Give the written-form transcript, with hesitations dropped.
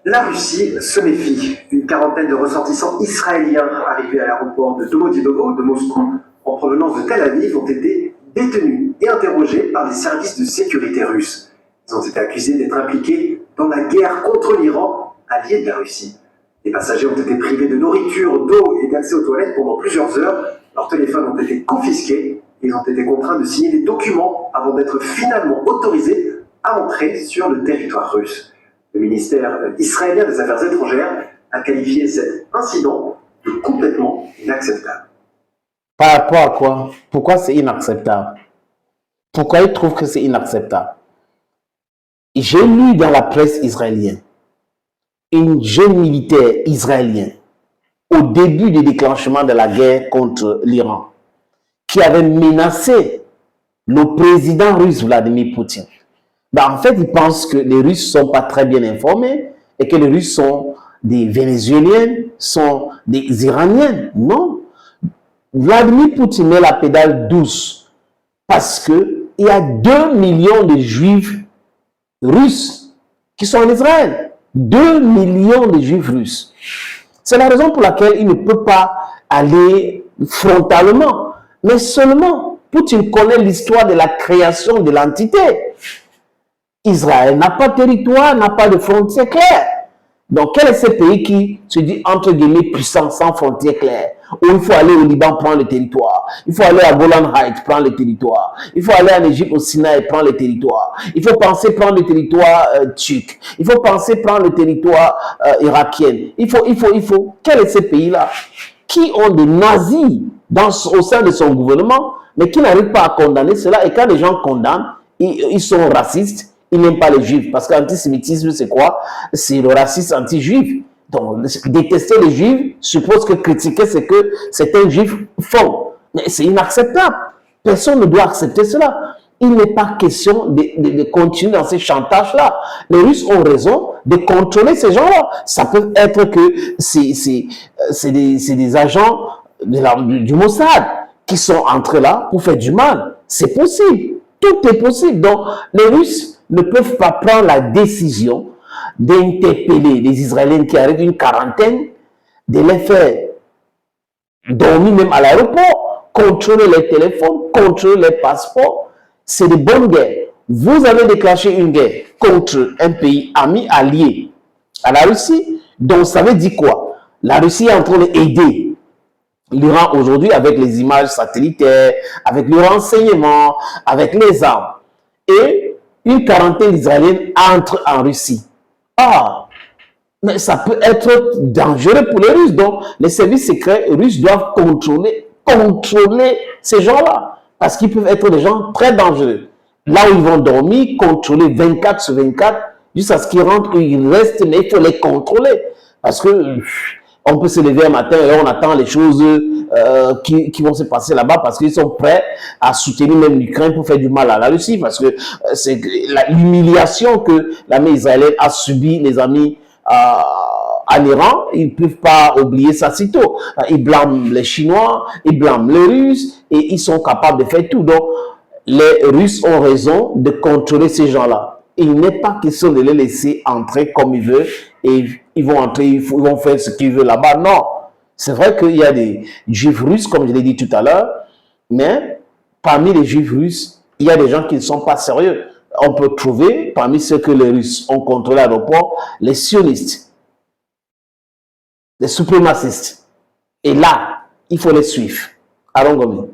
La Russie se méfie. Une quarantaine de ressortissants israéliens arrivés à l'aéroport de Domodedovo de Moscou en provenance de Tel Aviv ont été détenus et interrogés par les services de sécurité russes. Ils ont été accusés d'être impliqués dans la guerre contre l'Iran, allié de la Russie. Les passagers ont été privés de nourriture, d'eau et d'accès aux toilettes pendant plusieurs heures. Leurs téléphones ont été confisqués et ils ont été contraints de signer des documents avant d'être finalement autorisés à entrer sur le territoire russe. Le ministère israélien des Affaires étrangères a qualifié cet incident de complètement inacceptable. Par rapport à quoi? Pourquoi c'est inacceptable? Pourquoi il trouve que c'est inacceptable? J'ai lu dans la presse israélienne une jeune militaire israélien au début du déclenchement de la guerre contre l'Iran qui avait menacé le président russe Vladimir Poutine. En fait, il pense que les Russes ne sont pas très bien informés et que les Russes sont des Vénézuéliens, sont des Iraniens. Non. Vladimir Poutine met la pédale douce parce qu'il y a 2 millions de Juifs russes qui sont en Israël. 2 millions de Juifs russes. C'est la raison pour laquelle il ne peut pas aller frontalement. Mais seulement, Poutine connaît l'histoire de la création de l'entité. Israël n'a pas de territoire, n'a pas de frontières claires. Donc, quel est ce pays qui se dit, entre guillemets, puissant, sans frontières claires? Où il faut aller au Liban, prendre le territoire. Il faut aller à Golan Heights, prendre le territoire. Il faut aller en Égypte, au Sinaï, prendre le territoire. Il faut penser prendre le territoire turc. Il faut penser prendre le territoire irakien. Il faut. Quel est ce pays-là? Qui ont des nazis au sein de son gouvernement, mais qui n'arrivent pas à condamner cela. Et quand les gens condamnent, ils sont racistes. Ils n'aiment pas les juifs. Parce que l'antisémitisme, c'est quoi? C'est le racisme anti-juif. Donc, détester les juifs suppose que critiquer ce que certains juifs font. Mais c'est inacceptable. Personne ne doit accepter cela. Il n'est pas question de continuer dans ces chantages-là. Les Russes ont raison de contrôler ces gens-là. Ça peut être que c'est des agents du Mossad qui sont entrés là pour faire du mal. C'est possible. Tout est possible. Donc, les Russes ne peuvent pas prendre la décision d'interpeller les Israéliens qui arrivent une quarantaine, de les faire dormir même à l'aéroport, contrôler les téléphones, contrôler les passeports. C'est de bonnes guerres. Vous avez déclenché une guerre contre un pays ami, allié à la Russie. Donc, ça veut dire quoi? La Russie est en train d'aider l'Iran aujourd'hui avec les images satellitaires, avec le renseignement, avec les armes. Et une quarantaine d'Israéliens entrent en Russie. Ah, mais ça peut être dangereux pour les Russes. Donc, les services secrets russes doivent contrôler ces gens-là. Parce qu'ils peuvent être des gens très dangereux. Là où ils vont dormir, contrôler 24 sur 24, jusqu'à ce qu'ils rentrent, ils restent, mais il faut les contrôler. Parce que on peut se lever un matin et on attend les choses qui vont se passer là-bas parce qu'ils sont prêts à soutenir même l'Ukraine pour faire du mal à la Russie. Parce que c'est l'humiliation que l'armée israélienne a subie, les amis, en Iran, ils ne peuvent pas oublier ça si tôt. Ils blâment les Chinois, ils blâment les Russes et ils sont capables de faire tout. Donc, les Russes ont raison de contrôler ces gens-là. Il n'est pas question de les laisser entrer comme ils veulent et ils vont entrer, ils vont faire ce qu'ils veulent là-bas. Non, c'est vrai qu'il y a des juifs russes, comme je l'ai dit tout à l'heure, mais parmi les juifs russes, il y a des gens qui ne sont pas sérieux. On peut trouver parmi ceux que les Russes ont contrôlé à l'aéroport, les sionistes, les suprémacistes. Et là, il faut les suivre. Allons, Gomi.